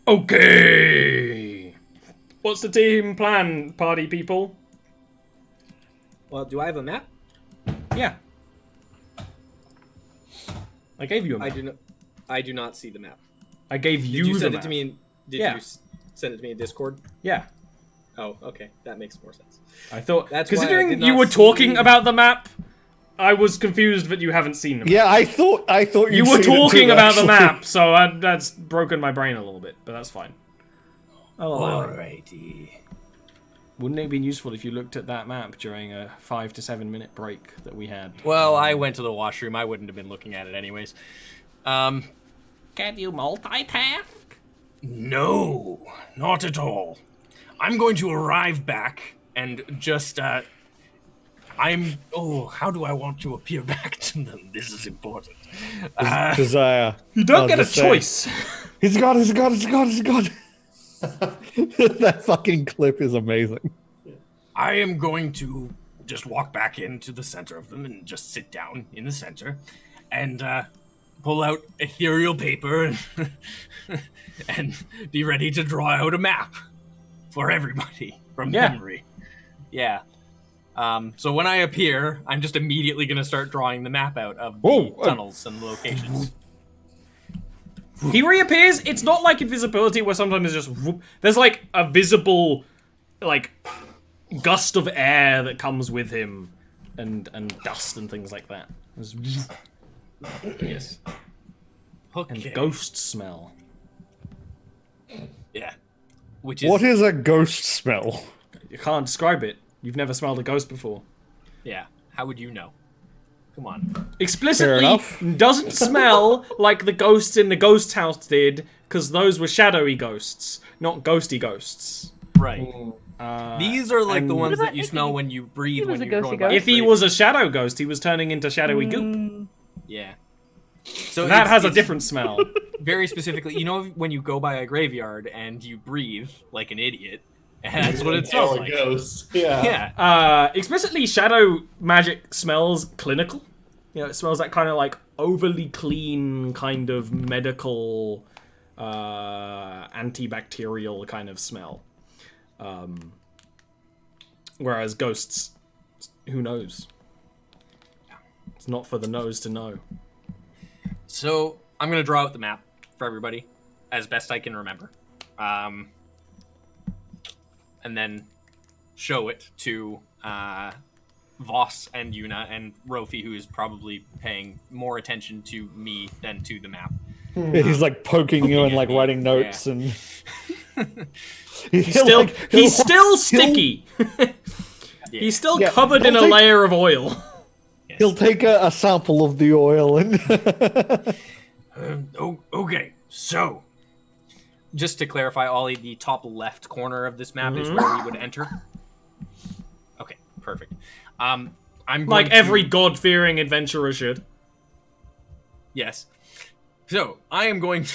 Okay. What's the team plan, party people? Well, do I have a map? Yeah. I gave you a map. I do not see the map. I gave you the map. Did you send it to me? Did you send it to me in Discord? Yeah. Oh, okay. That makes more sense. I thought, That's considering you were talking about the map, I was confused that you haven't seen the map. Yeah, I thought you were talking about the map, so that's broken my brain a little bit, but that's fine. Alrighty. Wouldn't it have been useful if you looked at that map during a 5 to 7 minute break that we had? Well, I went to the washroom. I wouldn't have been looking at it anyways. Can you multitask? No, not at all. I'm going to arrive back and just, how do I want to appear back to them? This is important. Desire. You don't get a choice. He's got. That fucking clip is amazing. I am going to just walk back into the center of them and just sit down in the center and pull out ethereal paper and be ready to draw out a map for everybody from memory. Yeah. So when I appear, I'm just immediately going to start drawing the map out of the tunnels and the locations. He reappears. It's not like invisibility where sometimes it's just whoop. There's like a visible, like, gust of air that comes with him, and dust and things like that. Yes. Okay. And ghost smell. Yeah. What is a ghost smell? You can't describe it. You've never smelled a ghost before. Yeah. How would you know? Come on. Explicitly doesn't smell like the ghosts in the ghost house did, because those were shadowy ghosts, not ghosty ghosts. Right. These are like the ones that you smell when you breathe when you're going by. If he was a shadow ghost, he was turning into shadowy goop. Yeah. So that has a different smell. Very specifically, you know when you go by a graveyard and you breathe like an idiot, and that's what it smells like. Yeah. Explicitly, shadow magic smells clinical. You know, it smells that kind of like overly clean, kind of medical, antibacterial kind of smell. Whereas ghosts, who knows? It's not for the nose to know. So I'm gonna draw out the map for everybody as best I can remember. And then show it to Voss and Yuna and Rofi, who is probably paying more attention to me than to the map. Yeah, he's like poking you and like writing notes and he's still sticky. He's still covered in a layer of oil. Yes. He'll take a sample of the oil and okay, so just to clarify, Ollie, the top left corner of this map is where we would enter. Okay, perfect. I'm like every god-fearing adventurer should. Yes. So I am going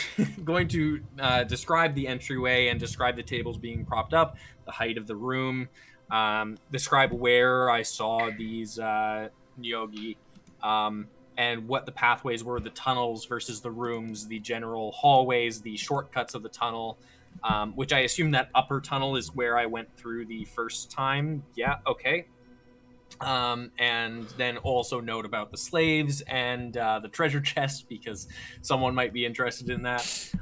to describe the entryway and describe the tables being propped up, the height of the room, describe where I saw these Nyogi, and what the pathways were, the tunnels versus the rooms, the general hallways, the shortcuts of the tunnel, which I assume that upper tunnel is where I went through the first time. Yeah, okay. And then also note about the slaves and the treasure chest, because someone might be interested in that.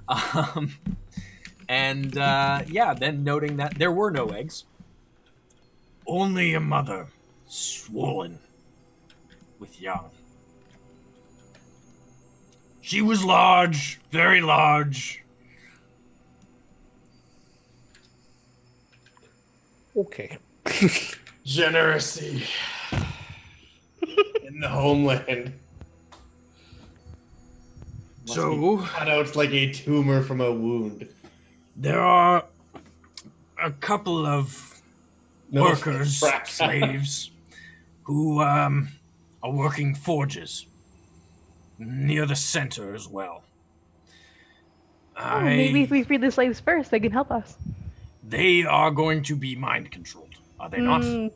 Then noting that there were no eggs. Only a mother, swollen with young. She was large, very large. okay. Generacy in the homeland. So cut out like a tumor from a wound. There are a couple of workers, slaves, who are working forges near the center as well. Maybe if we free the slaves first, they can help us. They are going to be mind controlled, are they not?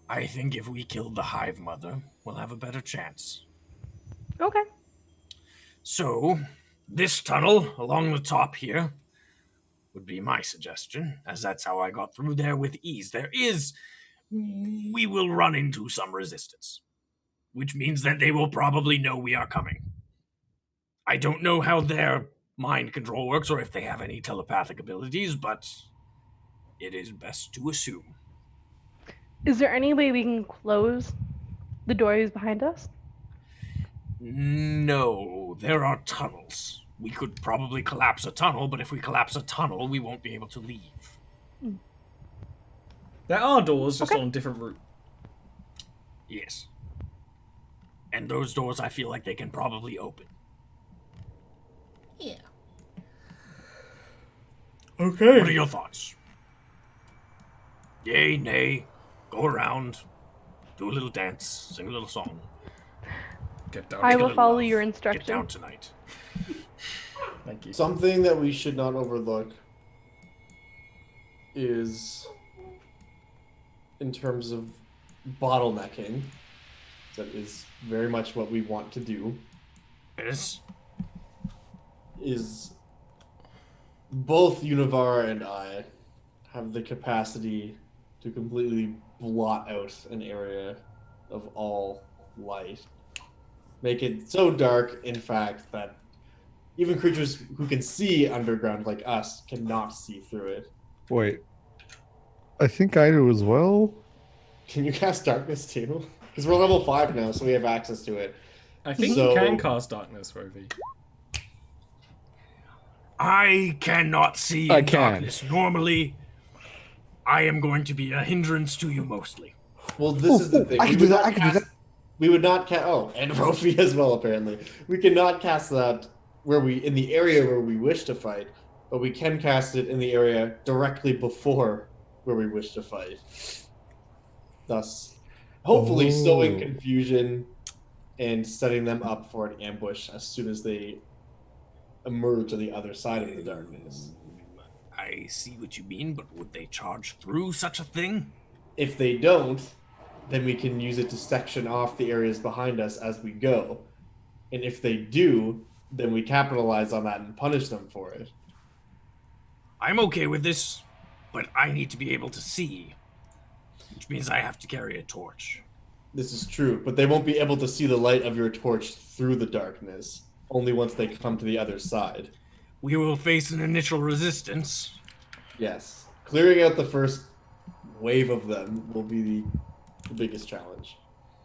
I think if we kill the Hive Mother, we'll have a better chance. Okay. So, this tunnel along the top here would be my suggestion, as that's how I got through there with ease. We will run into some resistance, which means that they will probably know we are coming. I don't know how their mind control works or if they have any telepathic abilities, but it is best to assume. Is there any way we can close the doors behind us? No, there are tunnels. We could probably collapse a tunnel, but if we collapse a tunnel, we won't be able to leave. There are doors, just Okay. on a different route. Yes. And those doors, I feel like they can probably open. Yeah. What are Okay. your thoughts? Yay, nay, go around, do a little dance, sing a little song. Get down. I Make a will little follow love. your Get down instructions. tonight. Thank you. Something that we should not overlook is, in terms of bottlenecking, that is very much what we want to do, Yes? is both Univar and I have the capacity to completely blot out an area of all light. Make it so dark, in fact, that even creatures who can see underground like us cannot see through it. Wait. I think I do as well. Can you cast darkness too? Because we're level 5 now, so we have access to it. I think So- you can cast darkness, Rovi. I cannot see I in can. darkness. Normally, I am going to be a hindrance to you mostly. Well, this is the thing. I can do that. I can do that. We would not cast. Oh, and Rofi as well. Apparently, we cannot cast that in the area where we wish to fight, but we can cast it in the area directly before where we wish to fight. Thus, hopefully, sowing Oh. confusion and setting them up for an ambush as soon as they emerge on the other side of the darkness. I see what you mean, but would they charge through such a thing? If they don't, then we can use it to section off the areas behind us as we go. And if they do, then we capitalize on that and punish them for it. I'm okay with this, but I need to be able to see, which means I have to carry a torch. This is true, but they won't be able to see the light of your torch through the darkness, only once they come to the other side. We will face an initial resistance. Yes. Clearing out the first wave of them will be the biggest challenge.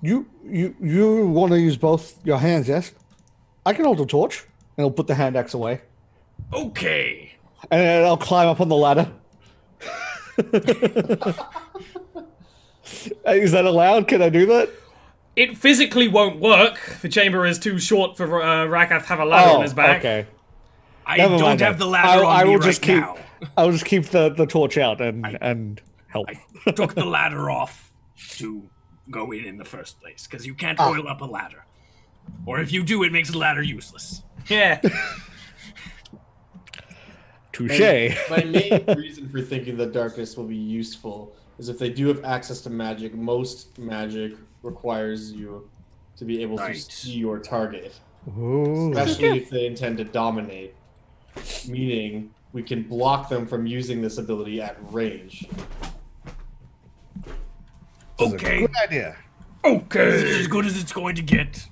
You want to use both your hands, yes? I can hold a torch, and I'll put the hand axe away, Okay. and then I'll climb up on the ladder. Is that allowed? Can I do that? It physically won't work. The chamber is too short for Rakath to have a ladder on his back. Okay. I Never don't mind have then. the ladder on I me will right just keep. now. I'll just keep the torch out and help. I took the ladder off to go in the first place, because you can't oil up a ladder. Or if you do, it makes the ladder useless. Yeah. Touche. My main reason for thinking that darkness will be useful is if they do have access to magic, most magic requires you to be able to Right. see your target. Ooh. Especially if they intend to dominate, meaning we can block them from using this ability at range. Okay. Good idea. Okay. This is as good as it's going to get.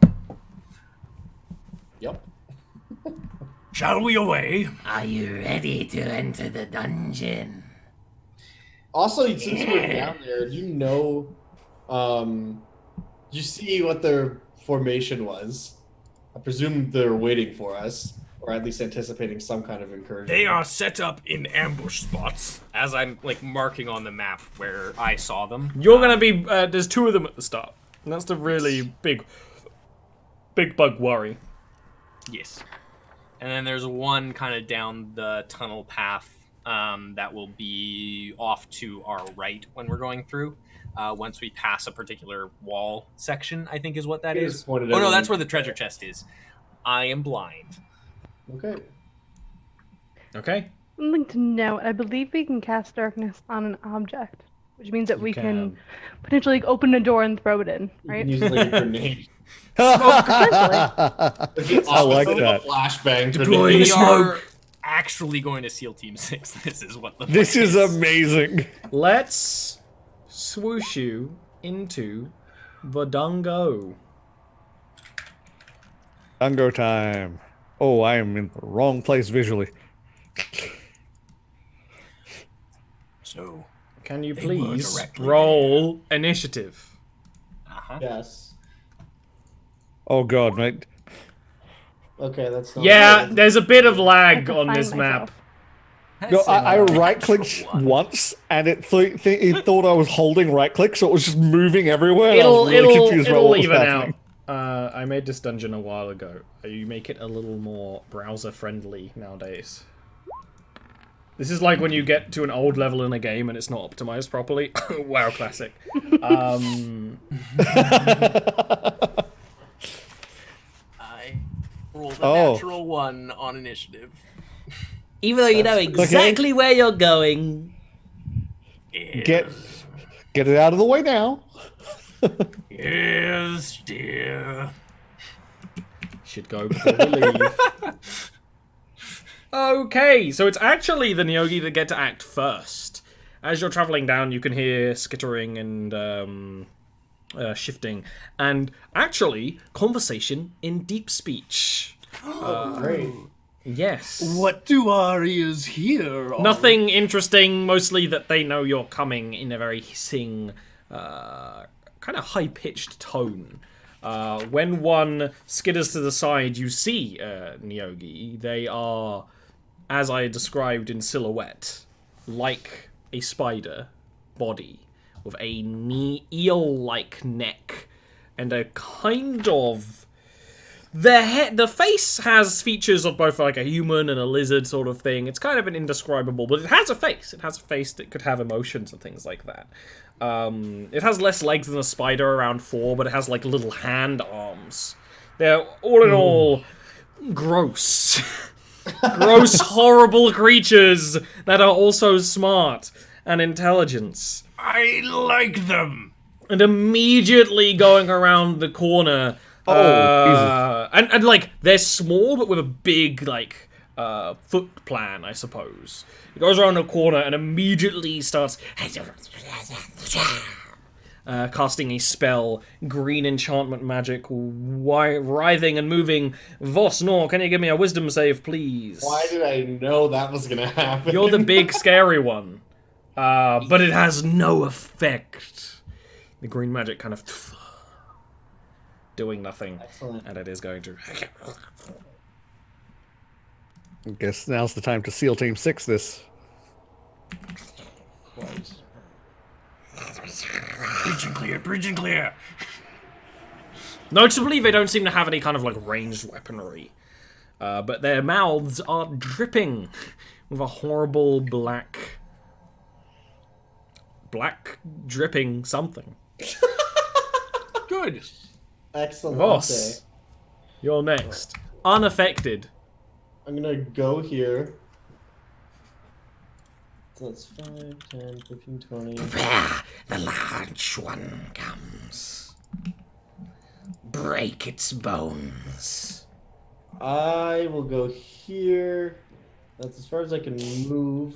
Yep. Shall we away? Are you ready to enter the dungeon? Also, since you were down there, do you know, do you see what their formation was? I presume they're waiting for us, or at least anticipating some kind of incursion. They are set up in ambush spots, as I'm like marking on the map where I saw them. You're gonna be. There's two of them at the start. And that's the really big bug worry. Yes. And then there's one kind of down the tunnel path that will be off to our right when we're going through. Once we pass a particular wall section, I think is what that It is. is pointed Oh out no, on that's the- where the treasure chest is. I am blind. Okay. Okay. Something to note, I believe we can cast darkness on an object, which means that we can potentially open a door and throw it in, You right? can use it like a grenade. I like that. Flashbang. Deploying We smoke. are actually going to SEAL Team 6. This is what the This plan is amazing. Let's swoosh you into Badungo. Dungo time. Oh, I am in the wrong place visually. So, Can you They were please directly roll initiative? Yes. Oh god, mate. Okay, that's not Yeah, good. there's a bit of I lag have to on find this map. myself. No, I right clicked once and it thought I was holding right click, so it was just moving everywhere. And I was really confused about what was even happening. out. I made this dungeon a while ago. You make it a little more browser friendly nowadays. This is like when you get to an old level in a game and it's not optimized properly. Wow, classic. I rolled a Oh. natural 1 on initiative. Even though you know exactly where you're going. Get it out of the way now. Yes, dear. Should go before we leave. Okay, so it's actually the Nyogi that get to act first. As you're traveling down, you can hear skittering and shifting, and actually conversation in deep speech. Great. Yes. What do our ears hear? Nothing interesting, mostly that they know you're coming in a very hissing, kind of high-pitched tone. When one skitters to the side, you see Nyogi. They are, as I described in silhouette, like a spider body with a eel-like neck and a kind of... The face has features of both like a human and a lizard sort of thing. It's kind of an indescribable, but it has a face. It has a face that could have emotions and things like that. It has less legs than a spider, around 4, but it has like little hand arms. They're all in all gross. Gross, horrible creatures that are also smart and intelligent. I like them. And immediately going around the corner... and like they're small but with a big like foot plan, I suppose. It goes around a corner and immediately starts casting a spell, green enchantment magic, writhing and moving. Voss, no, can you give me a wisdom save, please? Why did I know that was gonna happen? You're the big scary one, but it has no effect. The green magic kind of doing nothing. Excellent. And it is going to... I guess now's the time to SEAL Team 6 this. Right. Bridge and clear. Notably, they don't seem to have any kind of, like, ranged weaponry. But their mouths are dripping with a horrible black dripping something. Good. Excellent. Voss, you're next. Unaffected. I'm gonna go here. So that's 5, 10, 15, 20. Prepare, the large one comes. Break its bones. I will go here. That's as far as I can move.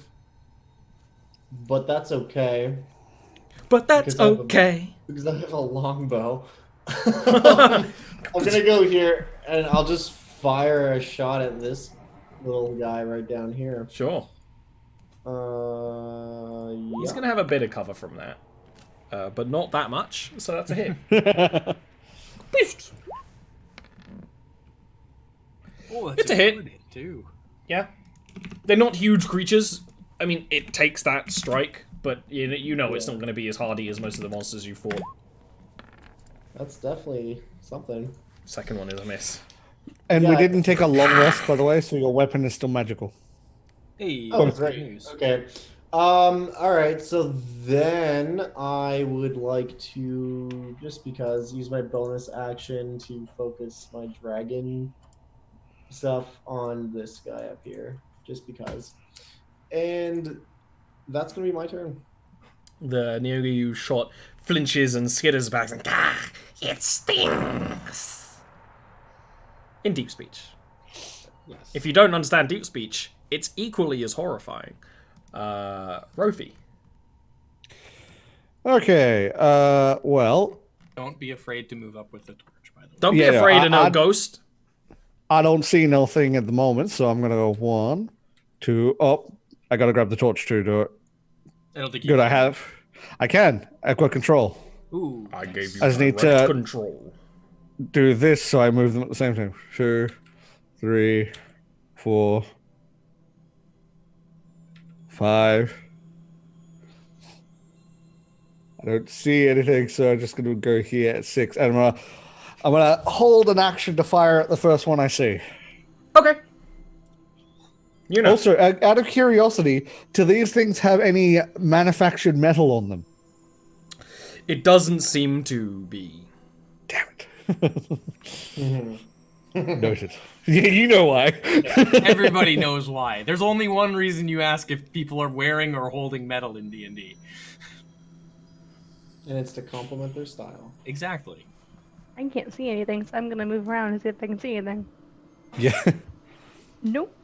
But that's okay. But that's Because I have a- okay. Because I have a longbow. I'm gonna go here and I'll just fire a shot at this little guy right down here. Sure. Yeah. He's going to have a bit of cover from that. But not that much, so that's a hit. Biffed. Oh, that's It's a hit. good too. Yeah. They're not huge creatures. I mean, it takes that strike, but you know it's not going to be as hardy as most of the monsters you fought. That's definitely something. Second one is a miss. And we Yeah. didn't take a long rest, by the way, so your weapon is still magical. Hey, Oh, that's good great. news. Okay. Alright, so then I would like to, just because, use my bonus action to focus my dragon stuff on this guy up here. Just because. And that's gonna be my turn. The Nyogi you shot flinches and skitters back and It stings. In deep speech. Yes. If you don't understand deep speech, it's equally as horrifying. Rofi. Okay. Well, Don't be afraid to move up with the torch, by the way. Don't be Yeah, afraid of no I- ghost. I don't see nothing at the moment, so I'm gonna go 1, 2. Oh, I gotta grab the torch to do it. I don't think you Good, can. I can. I've got control. Ooh. I gave you I just need direct to- control. Do this so I move them at the same time. 2, 3, 4, 5. I don't see anything, so I'm just gonna go here at 6. And I'm gonna hold an action to fire at the first one I see. Okay. You know. Also, out of curiosity, do these things have any manufactured metal on them? It doesn't seem to be. Damn it. Noted. Yeah, you know why. Everybody knows why. There's only one reason you ask if people are wearing or holding metal in D&D. And it's to complement their style. Exactly. I can't see anything, so I'm gonna move around and see if I can see anything. Yeah. Nope.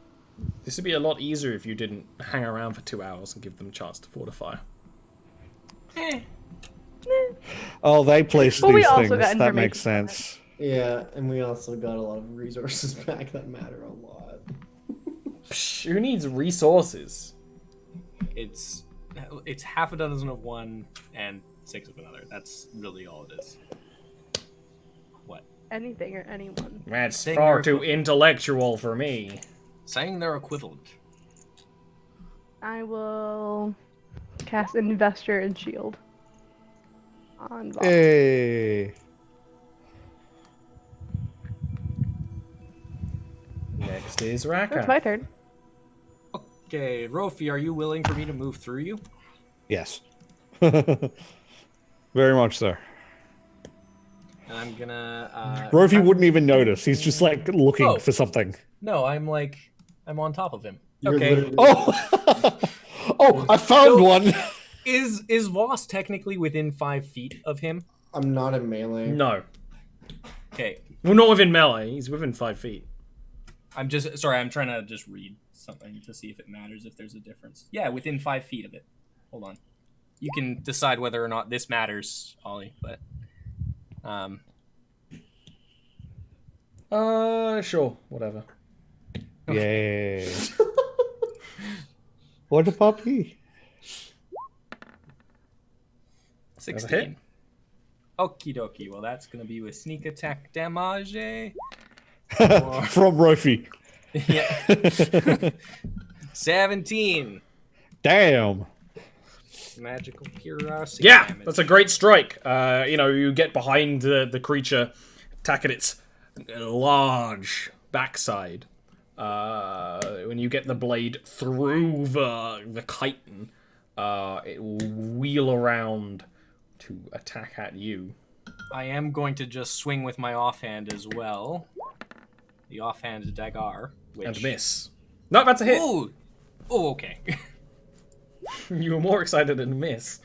This would be a lot easier if you didn't hang around for 2 hours and give them a chance to fortify. Oh, they placed Well, we these also things. got That information makes from it. sense. Yeah, and we also got a lot of resources back that matter a lot. Psh, who needs resources? It's half a dozen of one and 6 of another. That's really all it is. What? Anything or anyone. That's Saying far they're too intellectual for me. Saying they're equivalent. I will cast Investor and Shield on Vox. Hey. Next is That's Raka. my turn. Okay, Rofi, are you willing for me to move through you? Yes. Very much so. And I'm gonna. Rofi wouldn't even notice. He's just like looking Oh. for something. No, I'm on top of him. You're Okay. literally- Oh! Oh, I found So- one! Is Voss technically within 5 feet of him? I'm not in melee. No. Okay. Well, not within melee. He's within 5 feet. I'm trying to just read something to see if it matters, if there's a difference. Yeah, within 5 feet of it. Hold on. You can decide whether or not this matters, Ollie, but Sure. Whatever. Yay. What a puppy. 16. Okie dokie. Well, that's gonna be with sneak attack damage. From Rofi. Yeah. 17. Damn. Magical curiosity. Yeah, damage. that's a great strike. You get behind the creature, attack at its large backside. When you get the blade through the chitin, it will wheel around to attack at you. I am going to just swing with my offhand as well. The offhand dagger, which... And miss. No, that's a hit. Ooh! Oh, okay. You were more excited than miss.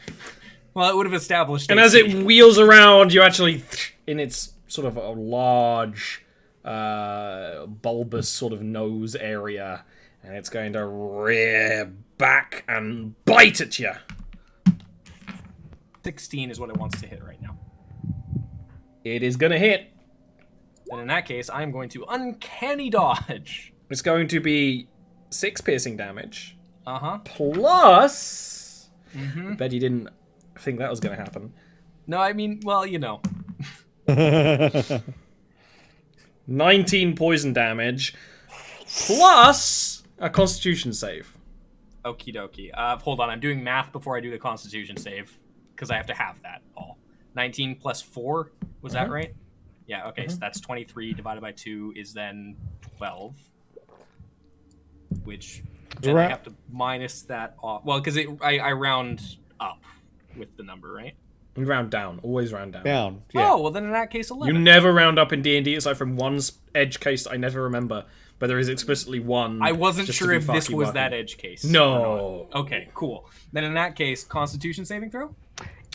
Well, it would have established. And as it wheels around, you actually, in its sort of a large, bulbous sort of nose area, and it's going to rear back and bite at you. 16 is what it wants to hit right now. It is going to hit. And in that case, I'm going to uncanny dodge. It's going to be 6 piercing damage. Uh-huh. Plus... Mm-hmm. I bet you didn't think that was going to happen. No, I mean, well, you know. 19 poison damage. Plus a constitution save. Okie dokie. Hold on, I'm doing math before I do the constitution save. Because I have to have that, Paul. 19 plus 4, was that right? Yeah, okay, so that's 23 divided by 2 is then 12. Which, then I have to minus that off. Well, because I round up with the number, right? You round down. Always round down. Down. Yeah. Oh, well then in that case, 11. You never round up in D&D aside from one edge case I never remember. But there is explicitly one. I wasn't just to sure be if this fucky was wucky. that edge case. No. Okay, cool. Then in that case, constitution saving throw?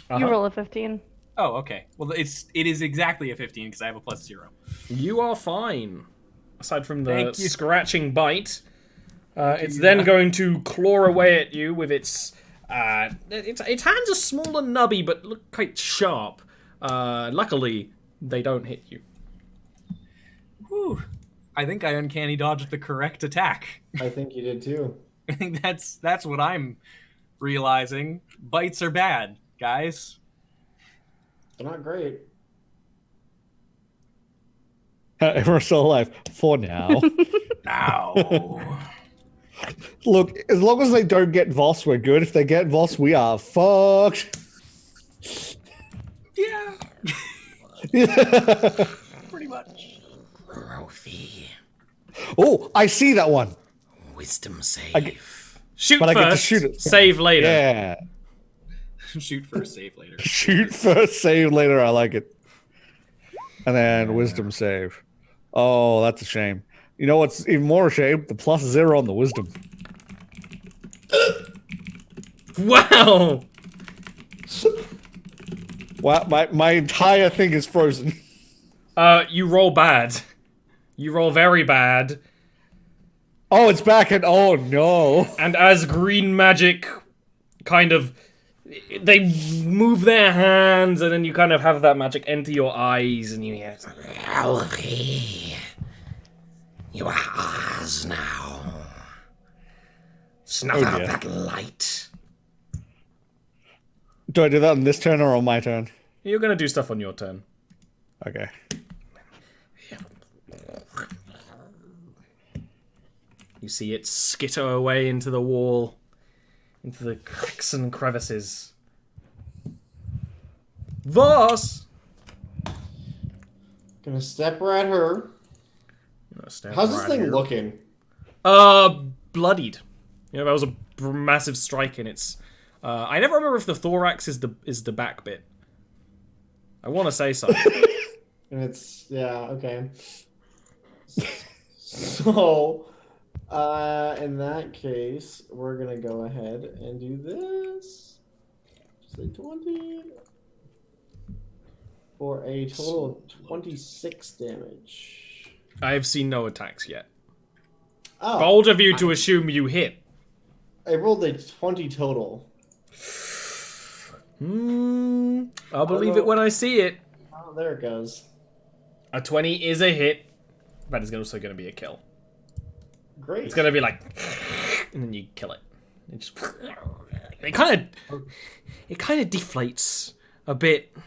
You roll a 15. Oh, okay. Well, it is exactly a 15 because I have a +0. You are fine. Aside from the Thank you. scratching bite, it's then going to claw away at you with its hands are small and nubby, but look quite sharp. Luckily, they don't hit you. Whew. I think I uncanny dodged the correct attack. I think you did too. I think that's what I'm realizing. Bites are bad, guys. They're not great. Everyone's still alive for now. Ow. Look, as long as they don't get Voss, we're good. If they get Voss, we are fucked. Yeah. Yeah. Pretty much. Rofi. Oh, I see that one. Wisdom save. Shoot But I get to first, shoot it. save later. Yeah. Shoot first, save later. Shoot first, save later. I like it. And then wisdom save. Oh, that's a shame. You know what's even more a shame? The +0 on the wisdom. Wow! Wow, my entire thing is frozen. You roll bad. You roll very bad. Oh, it's back and oh no. And as green magic kind of... They move their hands, and then you kind of have that magic enter your eyes, and you hear... Rofi. You are ours now. Snuff Oh, out dear. that light. Do I do that on this turn or on my turn? You're gonna do stuff on your turn. Okay. You see it skitter away into the wall, into the cracks and crevices. Voss! Gonna step right at her. How's this thing looking? Bloodied. You know, that was a massive strike in its... I never remember if the thorax is the back bit. I want to say so. And it's okay. So, in that case, we're gonna go ahead and do this. Say 20 for a total of 26 damage. I have seen no attacks yet. Oh, Bold of you to assume you hit. I rolled a 20 total. I'll believe it when I see it. Oh, there it goes. A 20 is a hit, but it's also going to be a kill. Great. It's going to be like, and then you kill it. It just, it kind of deflates a bit,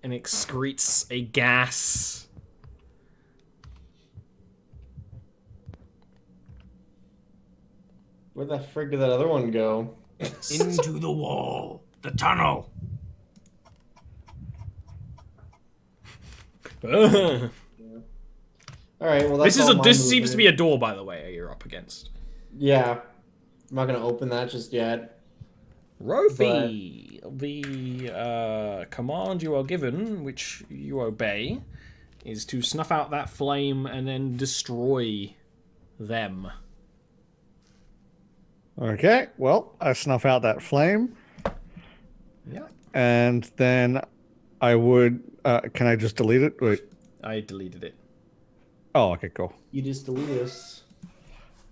and excretes a gas. Where the frig did that other one go? Into the wall. The tunnel. This All right. Well, that's all my this seems movement. to be a door, by the way. You're up against Yeah, I'm not gonna open that just yet. Rofi. The command you are given, which you obey, is to snuff out that flame and then destroy them. Okay, well, I snuff out that flame. Yeah. And then I would... can I just delete it? Wait. I deleted it. Oh, okay, cool. You just delete this.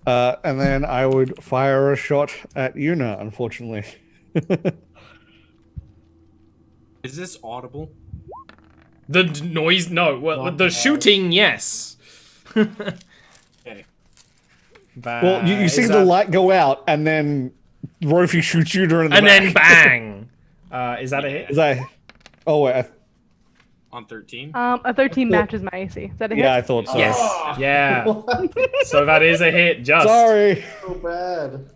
And then I would fire a shot at Yuna, unfortunately. Is this audible? The noise, no. Well, the shooting, yes. Okay. Well, you see the light go out, and then Rofi shoots Yuna in the and back. then bang. Is that a hit? Is that... Oh, wait. On 13? A 13 matches my AC. Is that a hit? Yeah, I thought so. Yes. Yeah. So that is a hit. Just. Sorry. So bad.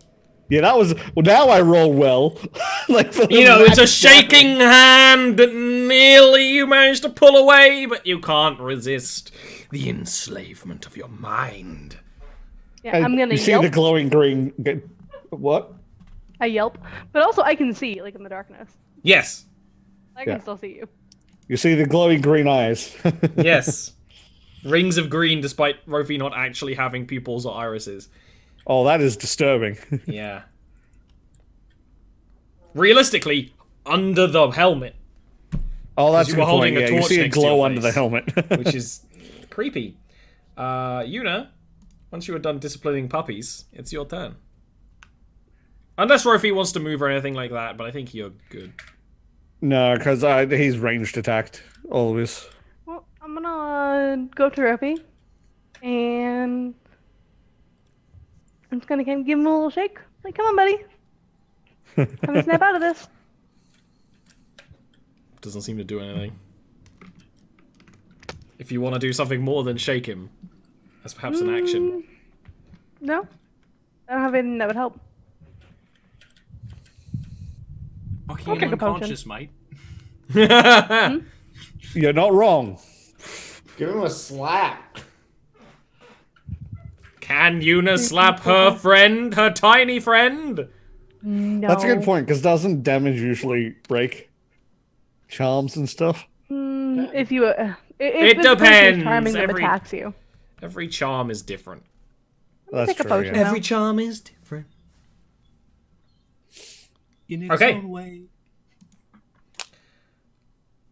Yeah, that was... Well, now I roll well. Like, for the You know, it's a max shaking hand that nearly you managed to pull away, but you can't resist the enslavement of your mind. Yeah, I'm gonna You see yelp. the glowing green... What? I yelp, but also I can see, like in the darkness. Yes. I can Yeah. still see you. You see the glowing green eyes. Yes. Rings of green, despite Rofi not actually having pupils or irises. Oh, that is disturbing. Yeah. Realistically, under the helmet. Oh, that's a you good were holding point. a Yeah, you torch see a next to your glow under the face. helmet. which is creepy. Yuna, once you are done disciplining puppies, it's your turn. Unless Rofi wants to move or anything like that, but I think you're good. No, because he's ranged attacked always. Well, I'm gonna go up to Ruffy, and I'm just gonna kind of give him a little shake. Like, come on, buddy. Let me snap out of this. Doesn't seem to do anything. If you want to do something more than shake him, that's perhaps an action. No, I don't have anything that would help. Okay, I'll I'm take a potion. unconscious, mate. You're not wrong. Give him a slap. Can Yuna slap her friend, her tiny friend? No. That's a good point, because doesn't damage usually break charms and stuff? If you, It if the person depends. is charming them Every- attacks you. Every charm is different. That's Take a true. potion. Yeah. Every charm is different. In its Okay. own way.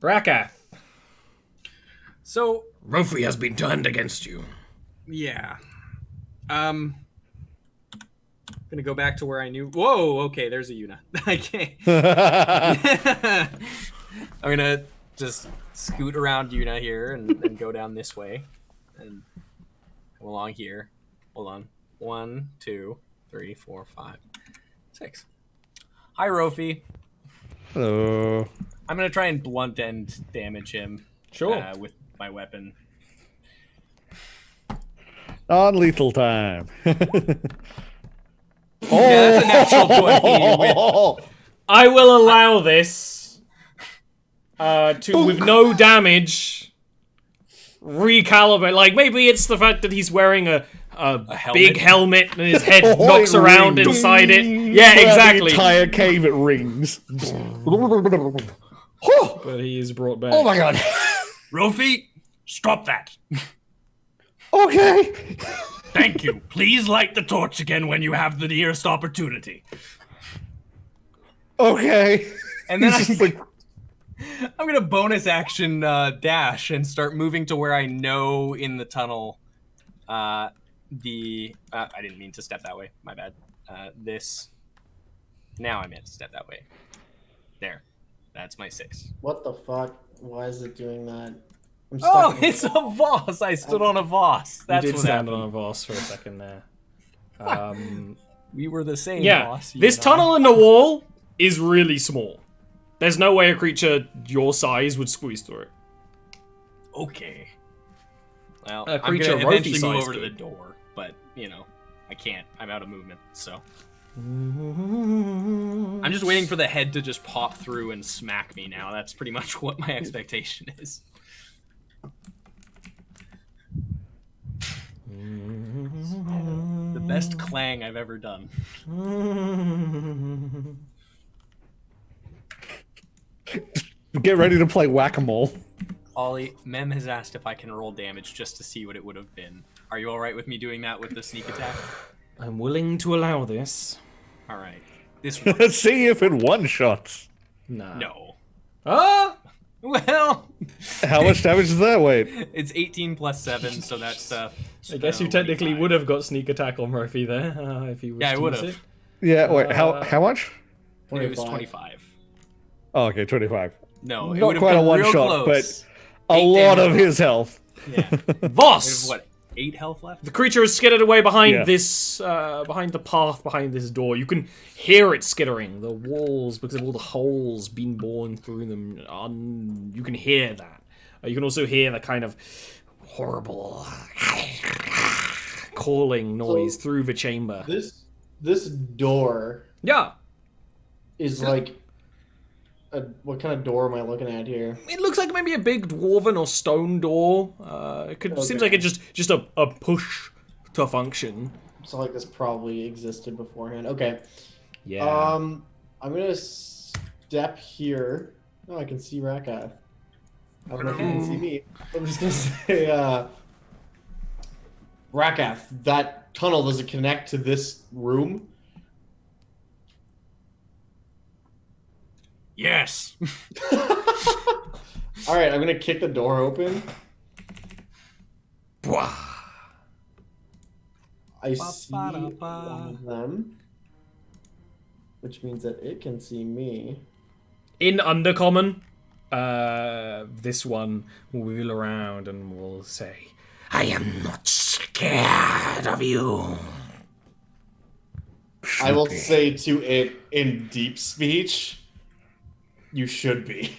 Brakath. So, Rofi has been turned against you. yeah. Gonna go back to where I knew. Whoa, okay, there's a Yuna. I can't. I'm gonna just scoot around Yuna here and go down this way. And come along here. Hold on. 1, 2, 3, 4, 5, 6. Hi, Rofi. Hello. I'm gonna try and blunt end damage him. Sure. With my weapon. Non-lethal time. Yeah, that's a natural 20 with I will allow this to, with no damage, recalibrate. Like, maybe it's the fact that he's wearing a big helmet and his head Oh, knocks it around rings. inside it. Yeah, Throughout exactly. The entire cave, it rings. But he is brought back. Oh my god. Rofi, stop that. Okay. Thank you. Please light the torch again when you have the nearest opportunity. Okay. And then He's just like, I'm gonna bonus action dash and start moving to where I know in the tunnel. I didn't mean to step that way. My bad. This. Now I meant to step that way. There. That's my 6. What the fuck? Why is it doing that? I'm Oh, stuck in it's a Voss. I stood on a Voss. You That's did what stand happened. on a Voss for a second there. We were the same. Yeah, Voss, you this and I. tunnel in the wall is really small. There's no way a creature your size would squeeze through it. Okay. Well, A I'm creature gonna eventually Rofi move size over to the could. door, but you know, I can't. I'm out of movement, so I'm I'm just waiting for the head to just pop through and smack me. Now that's pretty much what my expectation is. The best clang I've ever done. get ready to play whack-a-mole. Ollie, Mem has asked if I can roll damage just to see what it would have been. Are you all right with me doing that with the sneak attack? I'm willing to allow this. All right. This Let's works. see if it one-shots. Nah. No. Ah! Well, How much damage is that? Wait. it's 18 plus 7, so that's. I guess you technically 25. would have got sneak attack on Murphy there, if you wished Yeah, I to would use have. it. Yeah, wait, how much? It was 25. 25. Oh, okay, 25. No, it Not would have quite a been real one-shot, close. A 8 lot damage. of his health. Yeah. We Voss! have, what, 8 health left? The creature is skidded away behind Yeah. this, behind the path, behind this door. You can hear it skittering. The walls, because of all the holes being born through them, you can hear that. You can also hear the kind of horrible calling noise So- through the chamber. This door Yeah, is like what kind of door am I looking at here? it looks like maybe a big dwarven or stone door. Seems like Okay. it just a push to function. So like this probably existed beforehand. Okay. Yeah. I'm gonna step here. Oh, I can see Raka. I don't know if you can see me. I'm just gonna say, Rakath, that tunnel, does it connect to this room? Yes. All right, I'm gonna kick the door open. I see one of them, which means that it can see me. In Undercommon, this one will wheel around and will say, I am not scared of you. I will say to it in deep speech, "You should be."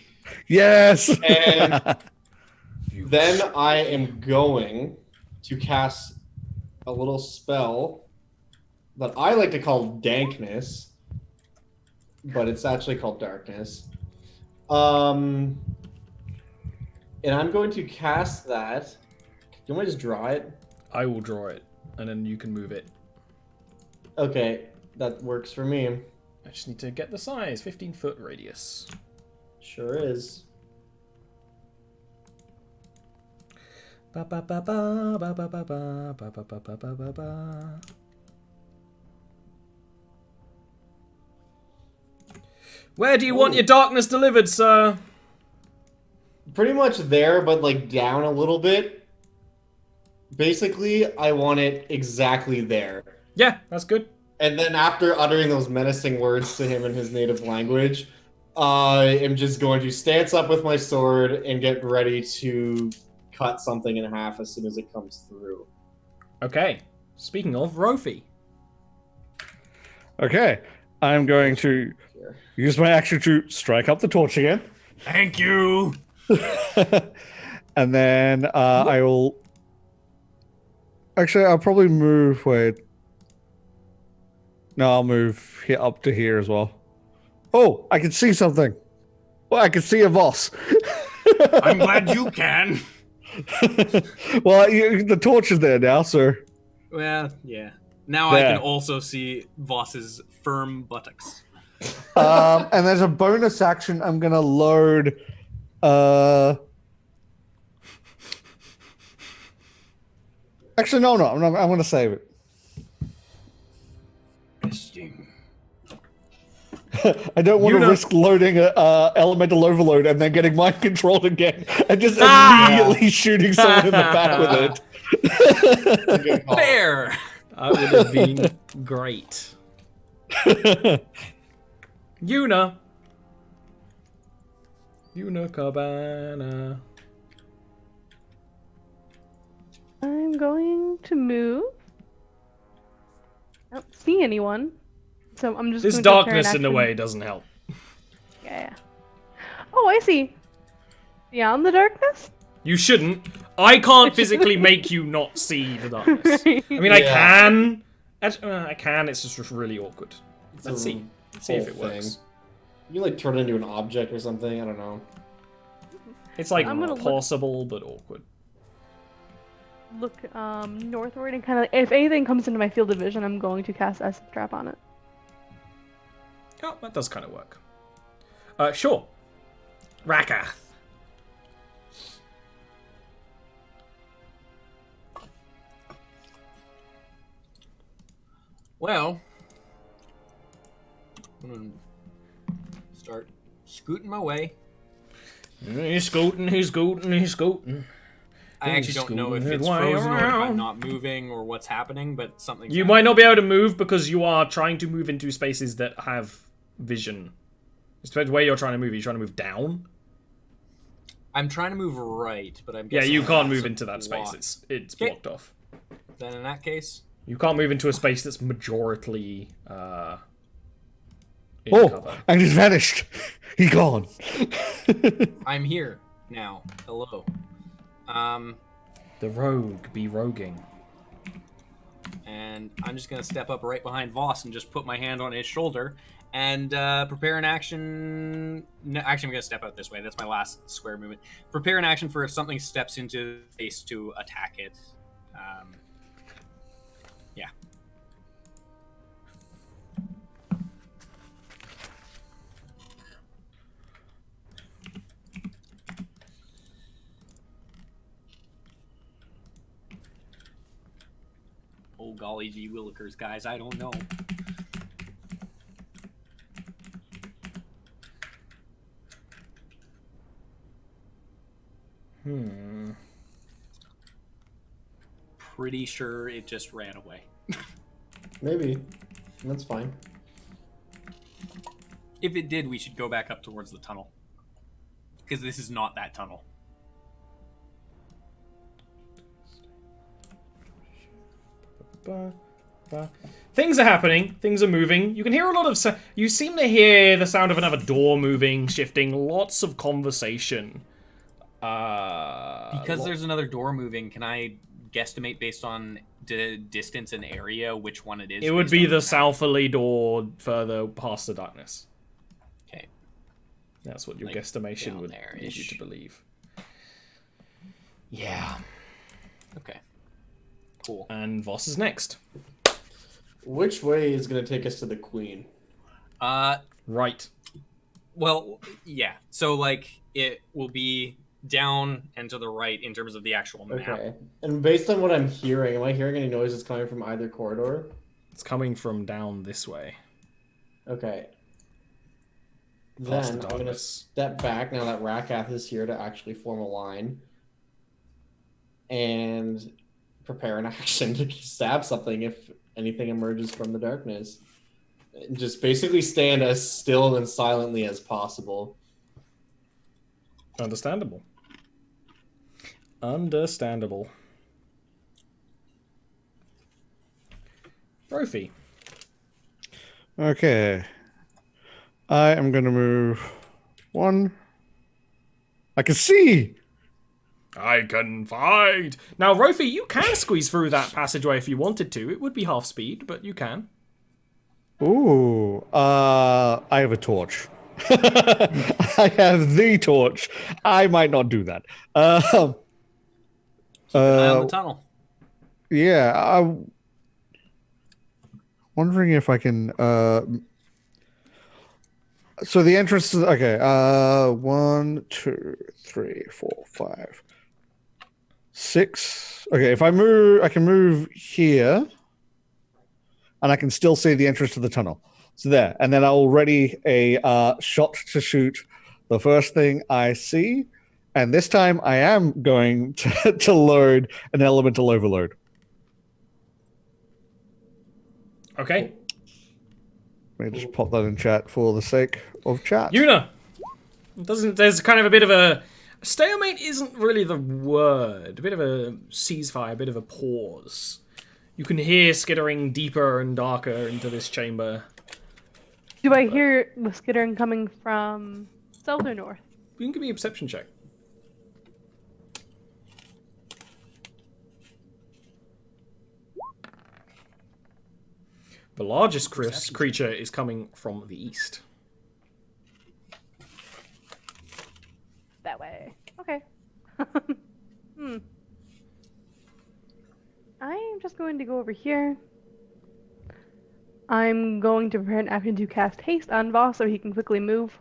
Yes. And then I am going to cast a little spell that I like to call Dankness, but it's actually called Darkness. And I'm going to cast that. You want me to just draw it? I will draw it, and then you can move it. Okay, that works for me. I just need to get the size, 15-foot radius. Sure is. Ba ba ba ba ba ba ba ba ba ba ba ba ba ba ba. Where do you want your darkness delivered, sir? Pretty much there, but like down a little bit. Basically, I want it exactly there. Yeah, that's good. And then after uttering those menacing words to him in his native language, I am just going to stance up with my sword and get ready to cut something in half as soon as it comes through. Okay. Speaking of, Rofi. Okay, I'm going to use my action to strike up the torch again. Thank you. And then I will... Actually, I'll probably move... Wait. No, I'll move here up to here as well. Oh, I can see something. Well, I can see a Voss. I'm glad you can. Well, the torch is there now, so... Well, yeah. Now There. I can also see Voss's firm buttocks. And there's a bonus action. I'm gonna load. Actually, no. I'm gonna save it. Interesting. I don't want to risk loading a elemental overload and then getting mind controlled again and just immediately shooting someone in the back with it. Fair! That would have been great. Una Cabana. I'm going to move. I don't see anyone, so I'm just. This going to carry darkness an in the action. way doesn't help. Yeah. Oh, I see. Beyond the darkness? You shouldn't. I can't physically make you not see the darkness. I mean, I can. I can. It's just really awkward. Let's see. See if it works. You like turn it into an object or something. I don't know. It's like I'm gonna possible but awkward. Look northward and kind of, if anything comes into my field of vision, I'm going to cast Essence Trap on it. Oh, that does kind of work. Sure. Rakath. Well, I'm gonna start scooting my way. He's scooting. I actually don't know if it's frozen or if I'm not moving or what's happening, but something. You might not be able to move because you are trying to move into spaces that have vision. It depends where you're trying to move. Are you trying to move down? I'm trying to move right, but I'm Yeah, guessing you can't that's move into that space. blocked. It's Okay. blocked off. Then in that case, You can't move into a space that's majority in Oh, cover. and he's vanished. He gone. I'm here now. Hello. The rogue be roguing. And I'm just gonna step up right behind Voss and just put my hand on his shoulder and prepare an action. No, actually, I'm gonna step out this way. That's my last square movement. Prepare an action for if something steps into space to attack it. Yeah. Oh golly gee willikers, guys, I don't know. pretty sure it just ran away. Maybe. That's fine. If it did, we should go back up towards the tunnel. Because this is not that tunnel. Things are happening. Things are moving. You can hear a lot of... You seem to hear the sound of another door moving, shifting. Lots of conversation. Because there's another door moving, can I guesstimate based on the distance and area which one it is? It would be the southerly door further past the darkness. Okay. That's what your Like guesstimation would there-ish. lead you to believe. Yeah. Okay. Cool. And Voss is next. Which way is going to take us to the queen? Right. Well, yeah. So, like, it will be down and to the right in terms of the actual map. Okay. And based on what I'm hearing, am I hearing any noises coming from either corridor? It's coming from down this way. Okay. Past Then the I'm going to darkness. step back now that Rakath is here to actually form a line. And prepare an action to stab something if anything emerges from the darkness. Just basically stand as still and silently as possible. Understandable. Understandable. Brophy. Okay. I am going to move 1. I can see! I can fight. Now, Rofi, you can squeeze through that passageway if you wanted to. It would be half speed, but you can. Ooh. I have a torch. I have the torch. I might not do that. Keep an eye on the tunnel. Yeah, I'm wondering if I can. So the entrance is okay. 1, 2, 3, 4, 5, 6. Okay, if I move, I can move here, and I can still see the entrance to the tunnel. So there, and then I'll ready a shot to shoot the first thing I see, and this time I am going to load an elemental overload. Okay. Let me just pop that in chat for the sake of chat. Yuna. There's kind of a bit of a... Stalemate isn't really the word. A bit of a ceasefire, a bit of a pause. You can hear skittering deeper and darker into this chamber. Do I hear the skittering coming from south or north? You can give me a perception check. The largest creature is coming from the east. That way. Okay. I'm just going to go over here. I'm going to prepare an action to cast haste on Voss so he can quickly move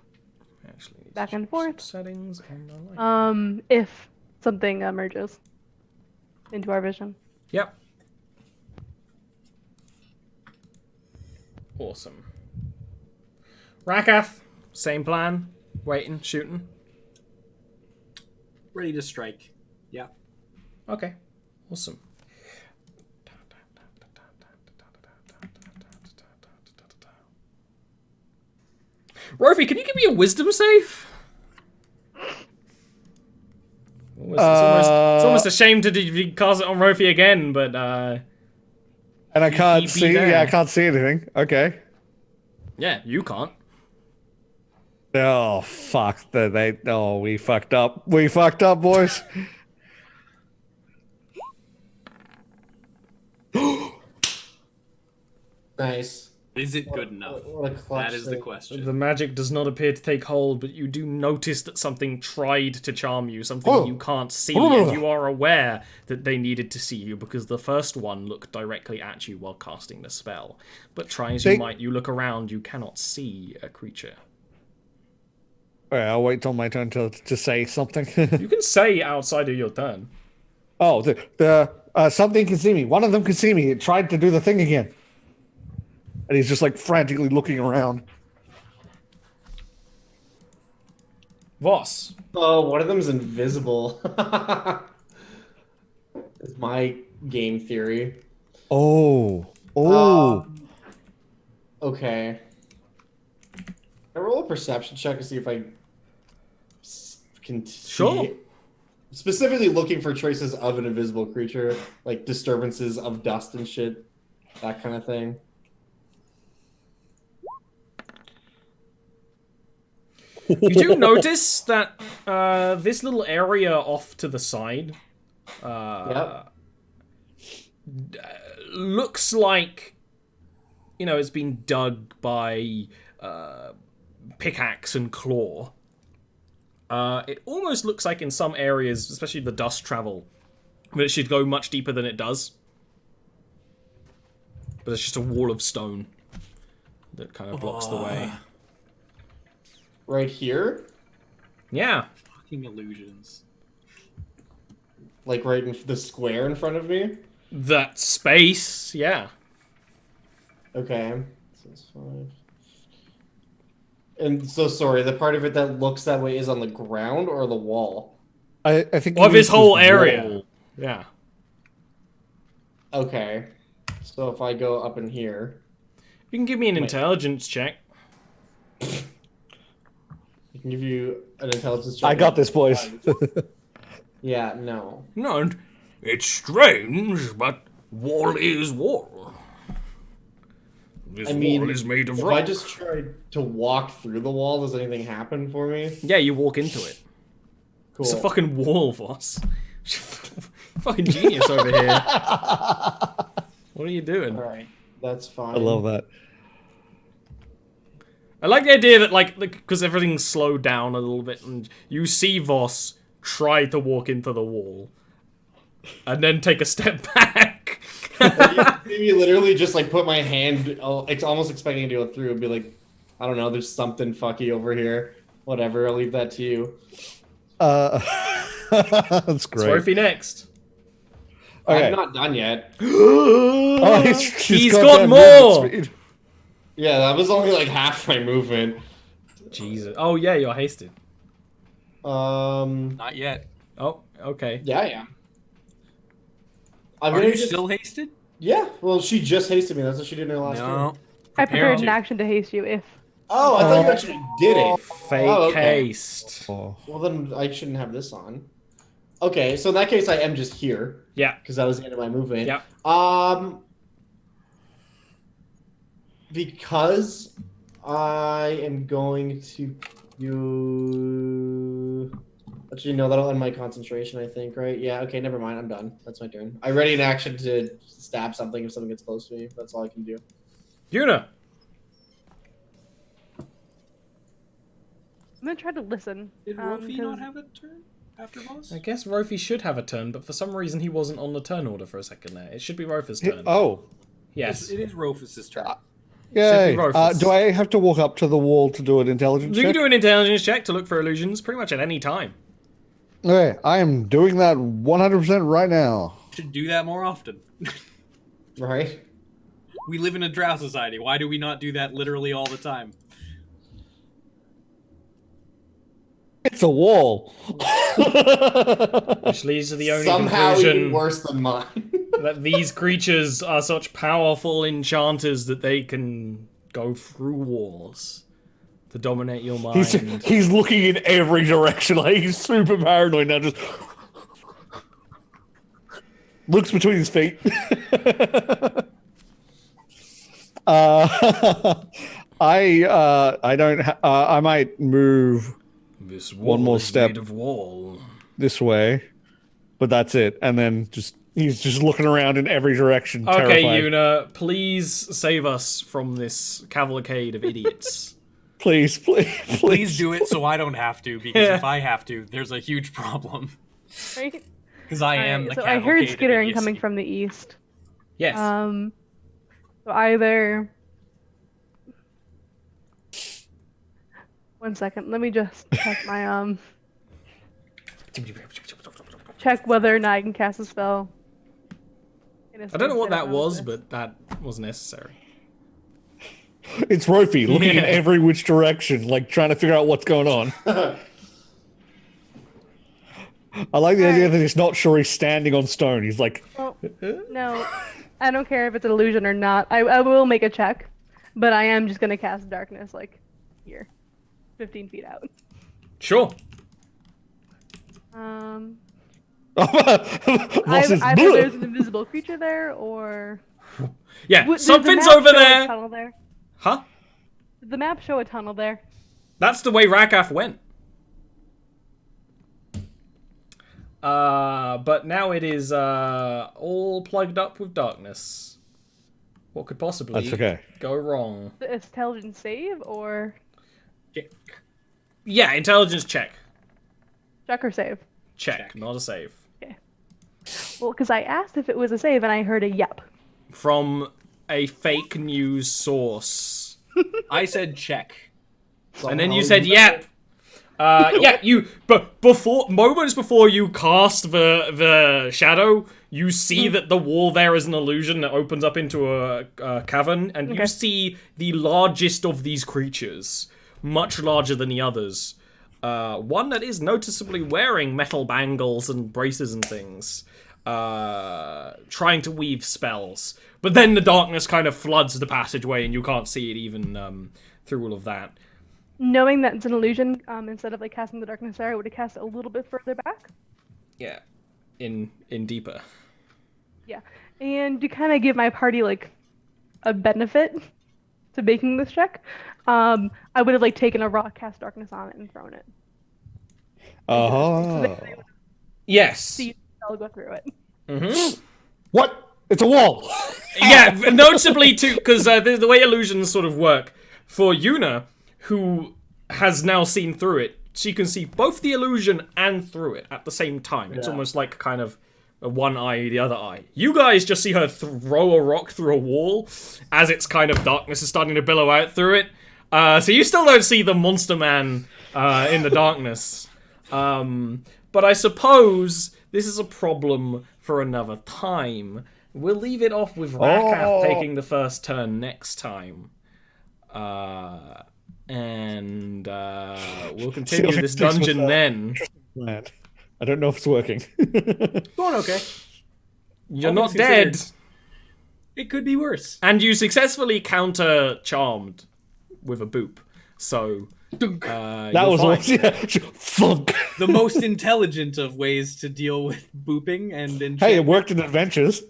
Actually, need to back and check forth. Settings and the like. If something emerges into our vision. Yep. Awesome. Rakath, same plan. Waiting, shooting. Ready to strike. Yeah. Okay. Awesome. Rofi, can you give me a wisdom save? It's almost a shame to cast it on Rofi again, but And I can't be see. there. Yeah, I can't see anything. Okay. yeah, you can't. Oh fuck! Oh, we fucked up. We fucked up, boys. Nice. Is it good enough? What a clutch That is the save. question. The magic does not appear to take hold, but you do notice that something tried to charm you, something you can't see, and you are aware that they needed to see you because the first one looked directly at you while casting the spell. But try as you might, you look around, you cannot see a creature. Alright, I'll wait till my turn to say something. You can say outside of your turn. Oh, the something can see me. One of them can see me. It tried to do the thing again. And he's just like frantically looking around. Voss. Oh, one of them's invisible. Is my game theory. Oh. Okay. I roll a perception check to see if I can Sure. see. Specifically looking for traces of an invisible creature, like disturbances of dust and shit, that kind of thing. You do notice that this little area off to the side looks like, you know, it's been dug by pickaxe and claw. It almost looks like in some areas, especially the dust travel, that it should go much deeper than it does. But it's just a wall of stone that kind of blocks the way. Right here? Yeah. Fucking illusions. Like right in the square in front of me? That space, yeah. Okay. So it's 5. And so, sorry, the part of it that looks that way is on the ground or the wall? I think Of his whole wall. area. Yeah. Okay. So if I go up in here... You can give me an intelligence check. I can give you an intelligence check. I got this, boys. Yeah, no. No, it's strange, but wall is wall. This wall is made of if rock. I just tried to walk through the wall, does anything happen for me? Yeah, you walk into it. Cool. It's a fucking wall, Voss. Fucking genius over here. What are you doing? Alright, that's fine. I love that. I like the idea that, like, because everything's slowed down a little bit, and you see Voss try to walk into the wall, and then take a step back. You see me literally just, like, put my hand, it's almost expecting to go through and be like, I don't know, there's something fucky over here. Whatever, I'll leave that to you. That's great. Trophy next. Okay. I'm not done yet. Oh, He's got more! Yeah, that was only like half my movement. Jesus. Oh, yeah, you're hasted. Not yet. Oh, okay. Yeah, I am. Are you still hasted? Yeah, well, she just hasted me. That's what she did in her last turn. I prepared to. an action to haste you if. Oh, I thought you actually did it. Fake okay. haste. Oh. Well, then I shouldn't have this on. Okay, so in that case, I am just here. Yeah. Because that was the end of my movement. Yeah. Because I am going to do... Actually, no, that'll end my concentration, I think, right? Yeah, okay, never mind. I'm done. That's my turn. I ready an action to stab something if something gets close to me. That's all I can do. Yuna. I'm gonna try to listen. Did Rofi not have a turn after boss? I guess Rofi should have a turn, but for some reason he wasn't on the turn order for a second there. It should be Rofa's turn. Oh. Yes. It is Rofus's turn. Yay. Rufus. Do I have to walk up to the wall to do an intelligence You check? can do an intelligence check to look for illusions pretty much at any time. Okay, I am doing that 100% right now. Should do that more often. Right? We live in a drow society. Why do we not do that literally all the time? It's a wall. Which leads to the only Somehow conclusion even worse than mine. that these creatures are such powerful enchanters that they can go through walls to dominate your mind. He's looking in every direction. Like he's super paranoid now. Just looks between his feet. I don't. I might move This wall one more is step made of wall. this way, but that's it. And then he's just looking around in every direction. Okay, terrified. Yuna, please save us from this cavalcade of idiots. Please. Please do it so I don't have to, because if I have to, there's a huge problem. Right? Because I am the So I cavalcade heard of skittering idiocy. coming from the east. Yes. So either. One second. Let me just check my check whether or not I can cast a spell. I don't know what that was, but that was necessary. It's Rofi looking in Yeah. every which direction, like trying to figure out what's going on. I like the idea Alright. that he's not sure he's standing on stone. He's like, Well, no, I don't care if it's an illusion or not. I will make a check, but I am just gonna cast darkness like here, 15 feet out. Sure. Either there's an invisible creature there, or Yeah, Does the something's map over show a there. tunnel there? Huh? Did the map show a tunnel there? That's the way Rakath went. But now it is all plugged up with darkness. What could possibly That's okay. go wrong? The intelligence save or Yeah, intelligence check. check or save? Check, not a save. Well, because I asked if it was a save and I heard a yep. From a fake news source. I said check. And then you said yep. Yeah, moments before you cast the shadow, you see that the wall there is an illusion that opens up into a cavern, and you see the largest of these creatures, much larger than the others. One that is noticeably wearing metal bangles and braces and things, trying to weave spells. But then the darkness kind of floods the passageway, and you can't see it even through all of that. Knowing that it's an illusion, instead of like casting the darkness there, I would have cast it a little bit further back. Yeah, in deeper. Yeah, and to kind of give my party like a benefit to making this check, I would have like taken a rock, cast darkness on it, and thrown it. Yes. See, I'll go through it. Mm-hmm. what? It's a wall. Yeah, noticeably too, because the way illusions sort of work for Yuna, who has now seen through it, she can see both the illusion and through it at the same time. It's almost like kind of one eye, the other eye. You guys just see her throw a rock through a wall as it's kind of darkness is starting to billow out through it. So you still don't see the monster man in the darkness. But I suppose this is a problem for another time. We'll leave it off with Rakath taking the first turn next time. And we'll continue this dungeon then. I don't know if it's working. Going okay. You're not dead. It could be worse. And you successfully counter-charmed with a boop. So, That was awesome. Funk. The most intelligent of ways to deal with booping and Hey, it worked in Avengers.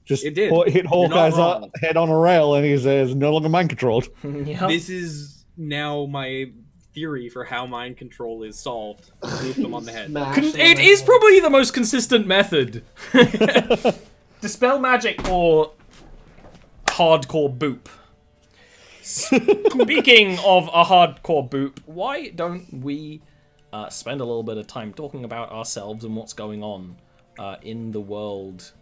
Just it did. Hit Hawkeye's head on a rail, and he's no longer mind controlled. Yep. This is now my theory for how mind control is solved. Boop them on the head. It is probably the most consistent method. Dispel magic or hardcore boop. Speaking of a hardcore boop, why don't we spend a little bit of time talking about ourselves and what's going on in the world?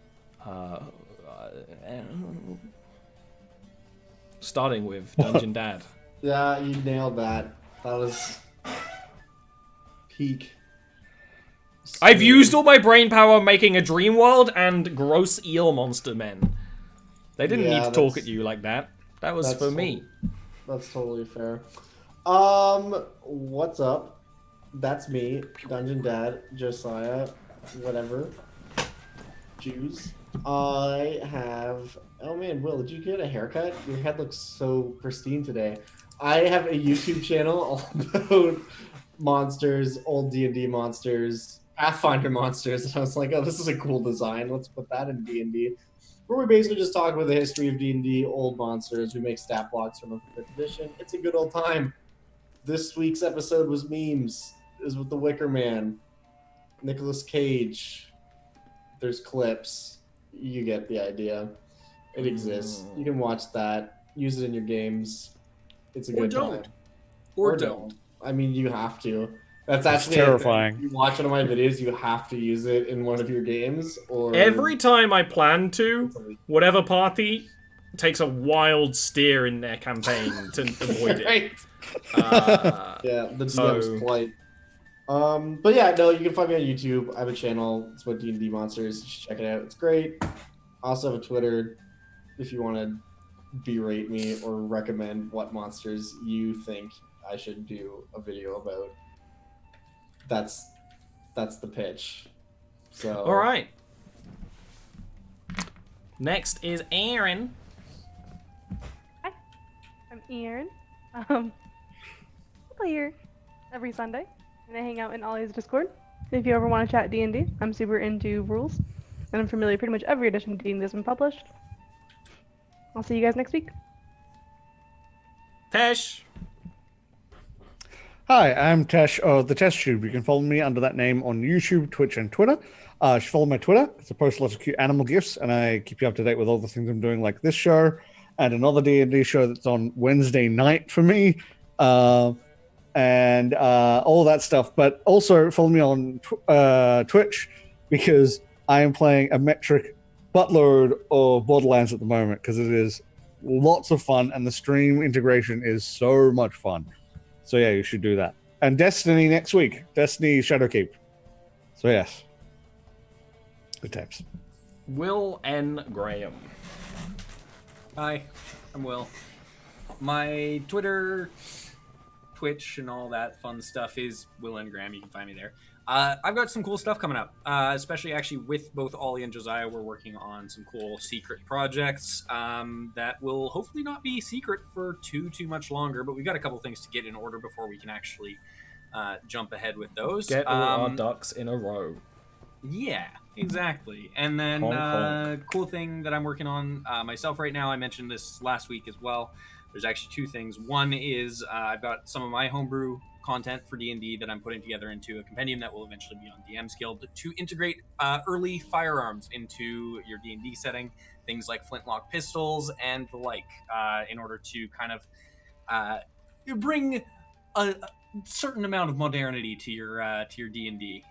Starting with Dungeon Dad. Yeah, you nailed that. That was peak. I've used all my brain power making a dream world and gross eel monster men. They didn't need to talk at you like that. That was for me. That's totally fair. What's up? That's me, Dungeon Dad, Josiah, whatever. Jews. I have... Oh man, Will, did you get a haircut? Your head looks so pristine today. I have a YouTube channel all about monsters, old D&D monsters, Pathfinder monsters, and I was like, oh, this is a cool design. Let's put that in D&D. Where we basically just talk about the history of D&D, old monsters. We make stat blocks from a 5th edition. It's a good old time. This week's episode was memes. It was with the Wicker Man, Nicolas Cage. There's clips. You get the idea. It exists. You can watch that. Use it in your games. It's a good time. Or don't. I mean, you have to. That's actually terrifying. If you watch one of my videos, you have to use it in one of your games. Or Every time I plan to, whatever party takes a wild steer in their campaign to avoid it. Right. Yeah, the DM's plight. But yeah, no, you can find me on YouTube. I have a channel. It's about D&D monsters. You should check it out. It's great. I also have a Twitter if you want to berate me or recommend what monsters you think I should do a video about. That's that's the pitch. So All right. Next is Aaron. Hi, I'm Erin. I play here every Sunday, and I hang out in Oli's Discord. If you ever want to chat D&D, I'm super into rules, and I'm familiar with pretty much every edition of D&D that's been published. I'll see you guys next week. Tesh. Hi, I'm Tesh of the Test Tube. You can follow me under that name on YouTube, Twitch, and Twitter. You should follow my Twitter. It's a post lots of cute animal gifs, and I keep you up to date with all the things I'm doing, like this show and another D&D show that's on Wednesday night for me, and all that stuff. But also follow me on Twitch, because I am playing a metric buttload of Borderlands at the moment, because it is lots of fun, and the stream integration is so much fun. So yeah, you should do that. And Destiny next week. Destiny Shadowkeep. So yes. Good times. Will N. Graham. Hi, I'm Will. My Twitter, Twitch, and all that fun stuff is Will and Graham. You can find me there. I've got some cool stuff coming up, especially actually with both Ollie and Josiah. We're working on some cool secret projects that will hopefully not be secret for too much longer, but we've got a couple things to get in order before we can actually jump ahead with those. Get all our ducks in a row. Yeah, exactly. And then cool thing that I'm working on myself right now, I mentioned this last week as well. There's actually two things. One is I've got some of my homebrew content for D&D that I'm putting together into a compendium that will eventually be on DM's Guild to integrate early firearms into your D&D setting, things like flintlock pistols and the like, in order to kind of bring a certain amount of modernity to your D&D.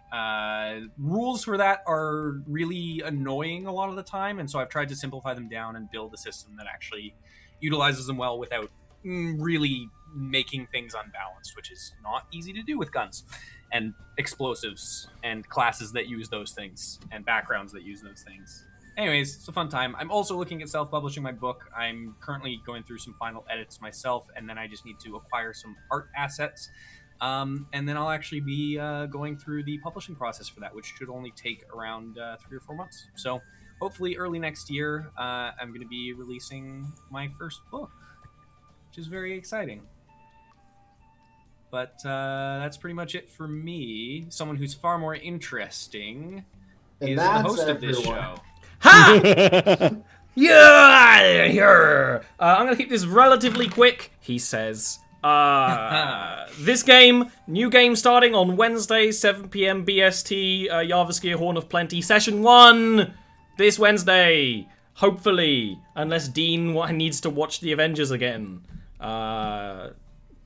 Rules for that are really annoying a lot of the time, and so I've tried to simplify them down and build a system that actually utilizes them well without really making things unbalanced, which is not easy to do with guns and explosives and classes that use those things and backgrounds that use those things. Anyways, it's a fun time. I'm also looking at self-publishing my book. I'm currently going through some final edits myself, and then I just need to acquire some art assets. And then I'll actually be going through the publishing process for that, which should only take around 3 or 4 months. So hopefully early next year, I'm going to be releasing my first book, which is very exciting. But that's pretty much it for me. Someone who's far more interesting And is the that's host of this everyone. show. Ha! Yeah! I'm going to keep this relatively quick, he says. This game, new game starting on Wednesday, 7 p.m. BST, Jarviskjir Horn of Plenty, Session 1, this Wednesday, hopefully, unless Dean needs to watch the Avengers again.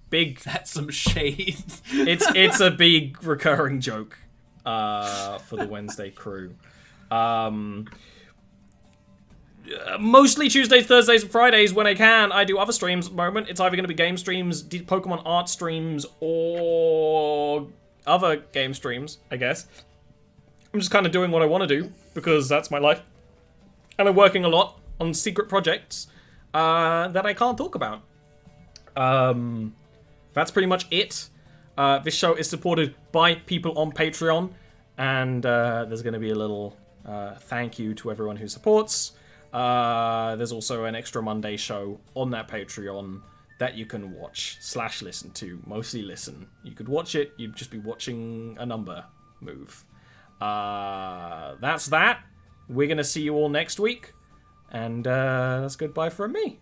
Big. That's some shade. It's a big recurring joke for the Wednesday crew. Mostly Tuesdays, Thursdays, and Fridays when I can. I do other streams at the moment. It's either going to be game streams, Pokemon art streams, or other game streams, I guess. I'm just kind of doing what I want to do, because that's my life. And I'm working a lot on secret projects that I can't talk about. That's pretty much it. This show is supported by people on Patreon, and there's going to be a little thank you to everyone who supports. There's also an extra Monday show on that Patreon that you can watch / listen to. Mostly listen. You could watch it, you'd just be watching a number move. That's that. We're going to see you all next week, and that's goodbye from me.